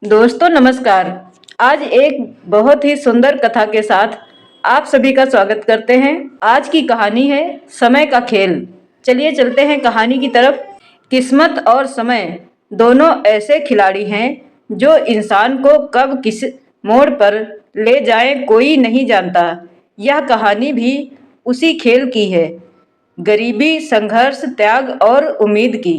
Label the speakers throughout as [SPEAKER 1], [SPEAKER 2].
[SPEAKER 1] दोस्तों नमस्कार। आज एक बहुत ही सुंदर कथा के साथ आप सभी का स्वागत करते हैं। आज की कहानी है समय का खेल। चलिए चलते हैं कहानी की तरफ। किस्मत और समय दोनों ऐसे खिलाड़ी हैं जो इंसान को कब किस मोड़ पर ले जाएं कोई नहीं जानता। यह कहानी भी उसी खेल की है, गरीबी, संघर्ष, त्याग और उम्मीद की।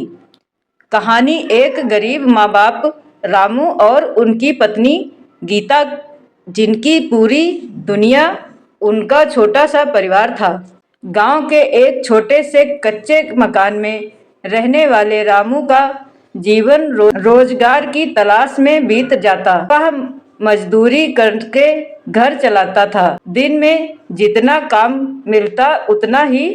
[SPEAKER 1] कहानी एक गरीब माँ बाप रामू और उनकी पत्नी गीता, जिनकी पूरी दुनिया उनका छोटा सा परिवार था। गांव के एक छोटे से कच्चे मकान में रहने वाले रामू का जीवन रोजगार की तलाश में बीत जाता। वह मजदूरी करके घर चलाता था। दिन में जितना काम मिलता उतना ही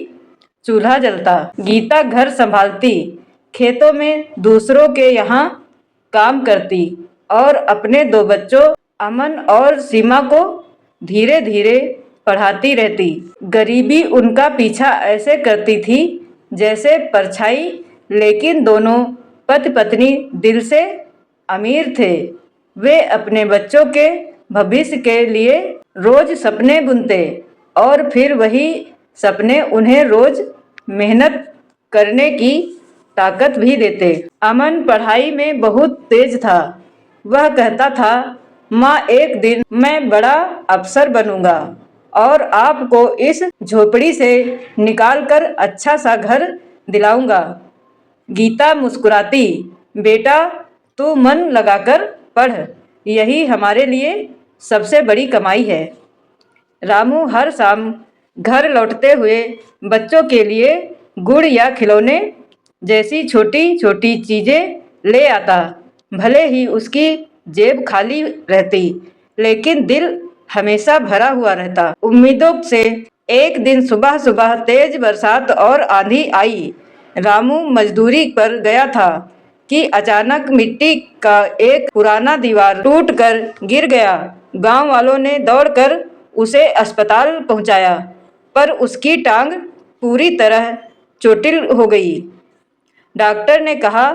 [SPEAKER 1] चूल्हा जलता। गीता घर संभालती, खेतों में दूसरों के यहाँ काम करती और अपने दो बच्चों अमन और सीमा को धीरे धीरे पढ़ाती रहती। गरीबी उनका पीछा ऐसे करती थी जैसे परछाई, लेकिन दोनों पति पत्नी दिल से अमीर थे। वे अपने बच्चों के भविष्य के लिए रोज सपने बुनते और फिर वही सपने उन्हें रोज मेहनत करने की ताकत भी देते। अमन पढ़ाई में बहुत तेज था। वह कहता था, माँ एक दिन मैं बड़ा अफसर बनूंगा और आपको इस झोपड़ी से निकालकर अच्छा सा घर दिलाऊंगा। गीता मुस्कुराती, बेटा तू मन लगाकर पढ़, यही हमारे लिए सबसे बड़ी कमाई है। रामू हर शाम घर लौटते हुए बच्चों के लिए गुड़ या खिलौने जैसी छोटी छोटी चीजें ले आता। भले ही उसकी जेब खाली रहती, लेकिन दिल हमेशा भरा हुआ रहता उम्मीदों से। एक दिन सुबह सुबह तेज बरसात और आंधी आई। रामू मजदूरी पर गया था कि अचानक मिट्टी का एक पुराना दीवार टूटकर गिर गया। गांव वालों ने दौड़कर उसे अस्पताल पहुंचाया, पर उसकी टांग पूरी तरह चोटिल हो गई। डॉक्टर ने कहा,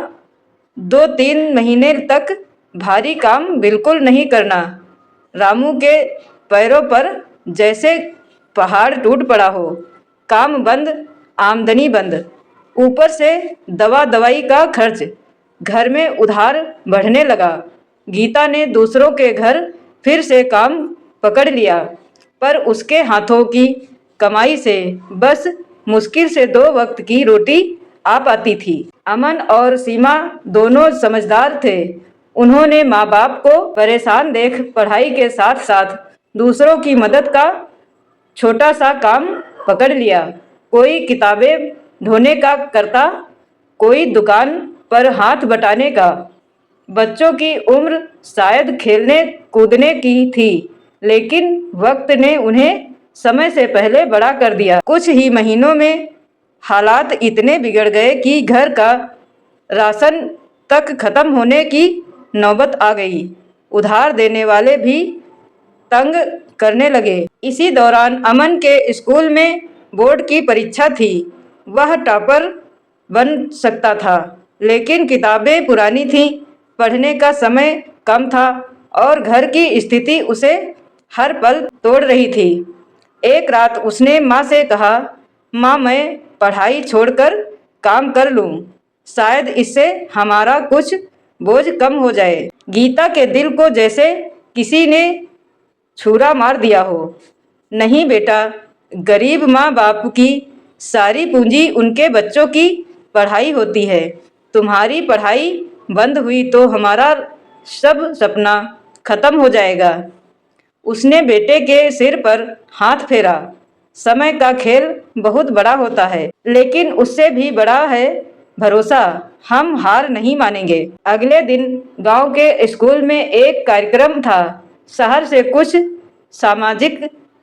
[SPEAKER 1] 2-3 महीने तक भारी काम बिल्कुल नहीं करना। रामू के पैरों पर जैसे पहाड़ टूट पड़ा हो। काम बंद, आमदनी बंद, ऊपर से दवा दवाई का खर्च। घर में उधार बढ़ने लगा। गीता ने दूसरों के घर फिर से काम पकड़ लिया, पर उसके हाथों की कमाई से बस मुश्किल से 2 वक्त की रोटी आ पाती थी। अमन और सीमा दोनों समझदार थे। उन्होंने माँ बाप को परेशान देख पढ़ाई के साथ साथ दूसरों की मदद का छोटा सा काम पकड़ लिया। कोई किताबें ढोने का करता, कोई दुकान पर हाथ बटाने का। बच्चों की उम्र शायद खेलने कूदने की थी, लेकिन वक्त ने उन्हें समय से पहले बड़ा कर दिया। कुछ ही महीनों में हालात इतने बिगड़ गए कि घर का राशन तक खत्म होने की नौबत आ गई। उधार देने वाले भी तंग करने लगे। इसी दौरान अमन के स्कूल में बोर्ड की परीक्षा थी। वह टॉपर बन सकता था, लेकिन किताबें पुरानी थीं, पढ़ने का समय कम था और घर की स्थिति उसे हर पल तोड़ रही थी। एक रात उसने माँ से कहा, माँ मैं पढ़ाई छोड़कर काम कर लूँ, शायद इससे हमारा कुछ बोझ कम हो जाए। गीता के दिल को जैसे किसी ने छुरा मार दिया हो। नहीं बेटा, गरीब माँ बाप की सारी पूंजी उनके बच्चों की पढ़ाई होती है। तुम्हारी पढ़ाई बंद हुई तो हमारा सब सपना खत्म हो जाएगा। उसने बेटे के सिर पर हाथ फेरा। समय का खेल बहुत बड़ा होता है, लेकिन उससे भी बड़ा है भरोसा। हम हार नहीं मानेंगे। अगले दिन गांव के स्कूल में एक कार्यक्रम था। शहर से कुछ सामाजिक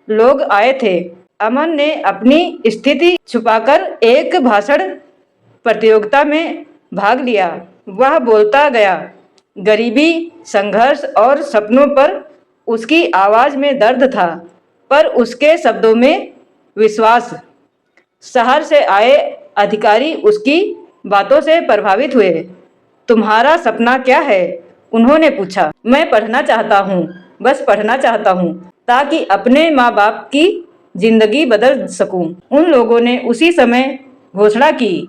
[SPEAKER 1] लोग आए थे। अमन ने अपनी स्थिति छुपाकर एक भाषण प्रतियोगिता में भाग लिया। वह बोलता गया। गरीबी, संघर्ष और सपनों पर उसकी आवाज में दर्द था, पर उसके शब्दों में विश्वास। शहर से आए अधिकारी उसकी बातों से प्रभावित हुए। तुम्हारा सपना क्या है? उन्होंने पूछा, मैं पढ़ना चाहता हूँ, बस पढ़ना चाहता हूँ, ताकि अपने माँ बाप की जिंदगी बदल सकूं। उन लोगों ने उसी समय घोषणा की,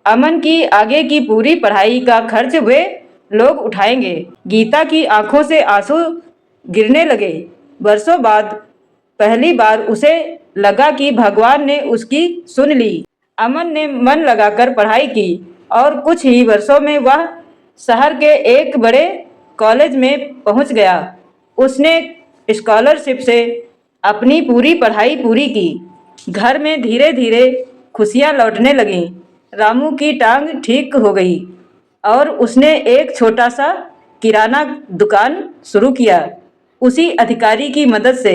[SPEAKER 1] अमन की आगे की पूरी पढ़ाई का खर्च वे लोग उठाएंगे। गीता की आंखों से आंसू गिरने लगे। वर्षों बाद पहली बार उसे लगा कि भगवान ने उसकी सुन ली। अमन ने मन लगाकर पढ़ाई की और कुछ ही वर्षों में वह शहर के एक बड़े कॉलेज में पहुंच गया। उसने स्कॉलरशिप से अपनी पूरी पढ़ाई पूरी की। घर में धीरे धीरे खुशियां लौटने लगीं। रामू की टांग ठीक हो गई और उसने एक छोटा सा किराना दुकान शुरू किया, उसी अधिकारी की मदद से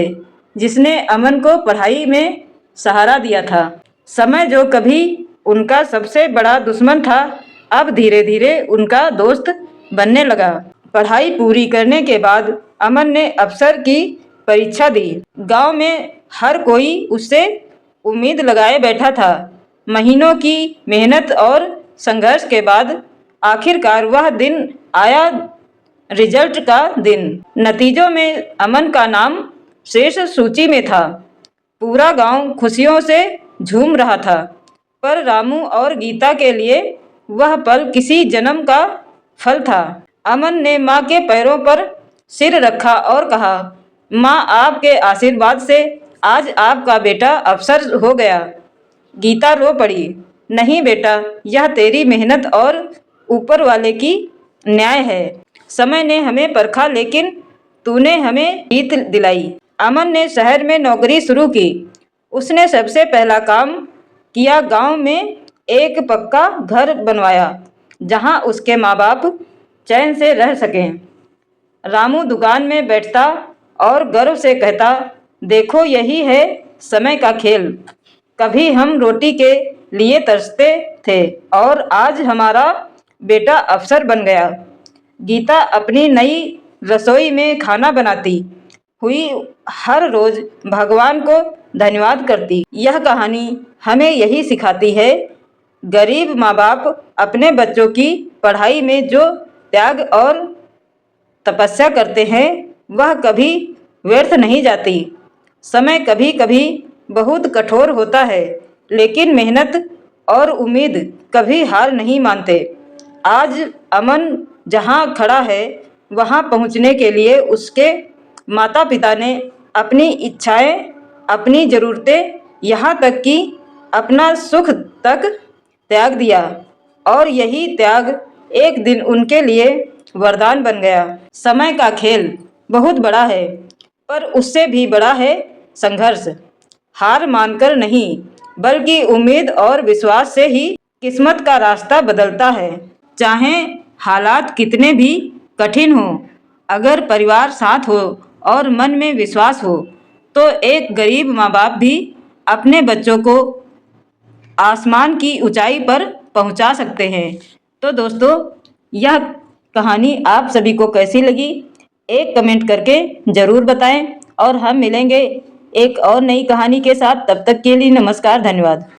[SPEAKER 1] जिसने अमन को पढ़ाई में सहारा दिया था। समय जो कभी उनका सबसे बड़ा दुश्मन था, अब धीरे धीरे उनका दोस्त बनने लगा। पढ़ाई पूरी करने के बाद अमन ने अफसर की परीक्षा दी। गांव में हर कोई उससे उम्मीद लगाए बैठा था। महीनों की मेहनत और संघर्ष के बाद आखिरकार वह दिन आया, रिजल्ट का दिन। नतीजों में अमन का नाम शीर्ष सूची में था। पूरा गांव खुशियों से झूम रहा था, पर रामू और गीता के लिए वह पल किसी जन्म का फल था। अमन ने माँ के पैरों पर सिर रखा और कहा, माँ, आपके आशीर्वाद से आज आपका बेटा अफसर हो गया। गीता रो पड़ी, नहीं बेटा, यह तेरी मेहनत और ऊपर वाले की न्याय है। समय ने हमें परखा, लेकिन तूने हमें जीत दिलाई। अमन ने शहर में नौकरी शुरू की। उसने सबसे पहला काम किया, गांव में एक पक्का घर बनवाया जहां उसके माँ बाप चैन से रह सकें। रामू दुकान में बैठता और गर्व से कहता, देखो यही है समय का खेल। कभी हम रोटी के लिए तरसते थे और आज हमारा बेटा अफसर बन गया। गीता अपनी नई रसोई में खाना बनाती हुई हर रोज भगवान को धन्यवाद करती। यह कहानी हमें यही सिखाती है, गरीब माँ बाप अपने बच्चों की पढ़ाई में जो त्याग और तपस्या करते हैं वह कभी व्यर्थ नहीं जाती। समय कभी कभी बहुत कठोर होता है, लेकिन मेहनत और उम्मीद कभी हार नहीं मानते। आज अमन जहाँ खड़ा है वहाँ पहुँचने के लिए उसके माता पिता ने अपनी इच्छाएं, अपनी ज़रूरतें, यहाँ तक कि अपना सुख तक त्याग दिया, और यही त्याग एक दिन उनके लिए वरदान बन गया। समय का खेल बहुत बड़ा है, पर उससे भी बड़ा है संघर्ष। हार मानकर नहीं, बल्कि उम्मीद और विश्वास से ही किस्मत का रास्ता बदलता है। चाहे हालात कितने भी कठिन हो, अगर परिवार साथ हो और मन में विश्वास हो, तो एक गरीब माँ बाप भी अपने बच्चों को आसमान की ऊंचाई पर पहुंचा सकते हैं। तो दोस्तों, यह कहानी आप सभी को कैसी लगी, एक कमेंट करके ज़रूर बताएं, और हम मिलेंगे एक और नई कहानी के साथ। तब तक के लिए नमस्कार, धन्यवाद।